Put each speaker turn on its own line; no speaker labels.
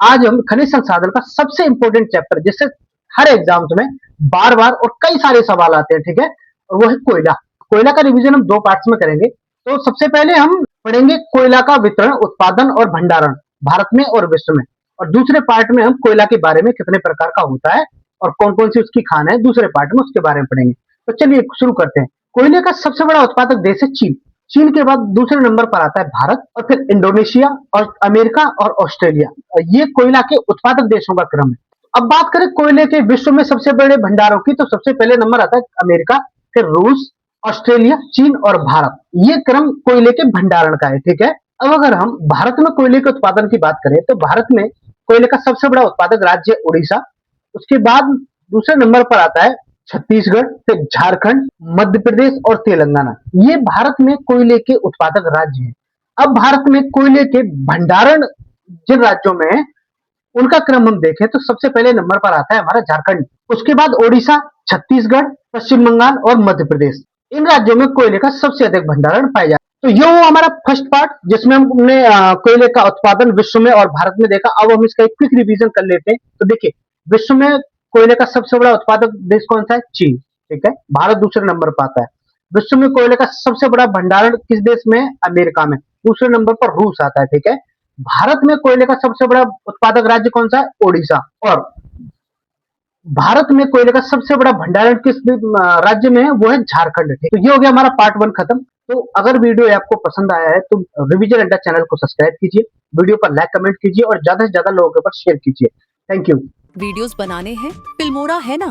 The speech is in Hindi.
आज हम खनिज संसाधन का सबसे इंपॉर्टेंट चैप्टर, जिससे हर एग्जाम्स में बार बार और कई सारे सवाल आते हैं, ठीक है, और वो है कोयला। कोयला का रिवीजन हम दो पार्ट्स में करेंगे। तो सबसे पहले हम पढ़ेंगे कोयला का वितरण, उत्पादन और भंडारण भारत में और विश्व में, और दूसरे पार्ट में हम कोयला के बारे में कितने प्रकार का होता है और कौन कौन सी उसकी खान है, दूसरे पार्ट में उसके बारे में पढ़ेंगे। तो चलिए शुरू करते हैं। कोयले का सबसे बड़ा उत्पादक देश है चीन। चीन के बाद दूसरे नंबर पर आता है भारत, और फिर इंडोनेशिया और अमेरिका और ऑस्ट्रेलिया। ये कोयला के उत्पादक देशों का क्रम है। अब बात करें कोयले के विश्व में सबसे बड़े भंडारों की, तो सबसे पहले नंबर आता है अमेरिका, फिर रूस, ऑस्ट्रेलिया, चीन और भारत। ये क्रम कोयले के भंडारण का है, ठीक है। अब अगर हम भारत में कोयले के उत्पादन की बात करें, तो भारत में कोयले का सबसे बड़ा उत्पादक राज्य है उड़ीसा। उसके बाद दूसरे नंबर पर आता है छत्तीसगढ़, फिर झारखंड, मध्य प्रदेश और तेलंगाना। ये भारत में कोयले के उत्पादक राज्य हैं। अब भारत में कोयले के भंडारण जिन राज्यों में है, उनका क्रम हम देखें तो सबसे पहले नंबर पर आता है हमारा झारखंड, उसके बाद ओडिशा, छत्तीसगढ़, पश्चिम बंगाल और मध्य प्रदेश। इन राज्यों में कोयले का सबसे अधिक भंडारण पाया जाता है। तो ये वो हमारा फर्स्ट पार्ट, जिसमें हमने कोयले का उत्पादन विश्व में और भारत में देखा। अब हम इसका एक क्विक रिवीजन कर लेते हैं। तो देखिए, विश्व में कोयले का सबसे बड़ा उत्पादक देश कौन सा है? चीन, ठीक है। भारत दूसरे नंबर पर आता है। विश्व में कोयले का सबसे बड़ा भंडारण किस देश में है? अमेरिका में। दूसरे नंबर पर रूस आता है, ठीक है। भारत में कोयले का सबसे बड़ा उत्पादक राज्य कौन सा है? ओडिशा। और भारत में कोयले का सबसे बड़ा भंडारण किस राज्य में है? वो है झारखंड, ठीक। तो ये हो गया हमारा पार्ट 1 खत्म। तो अगर वीडियो आपको पसंद आया है तो रिवीजन अड्डा चैनल को सब्सक्राइब कीजिए, वीडियो पर लाइक कमेंट कीजिए और ज्यादा से ज्यादा लोगों के पास शेयर कीजिए। Thank you.
वीडियोस बनाने हैं, फिल्मोरा है ना।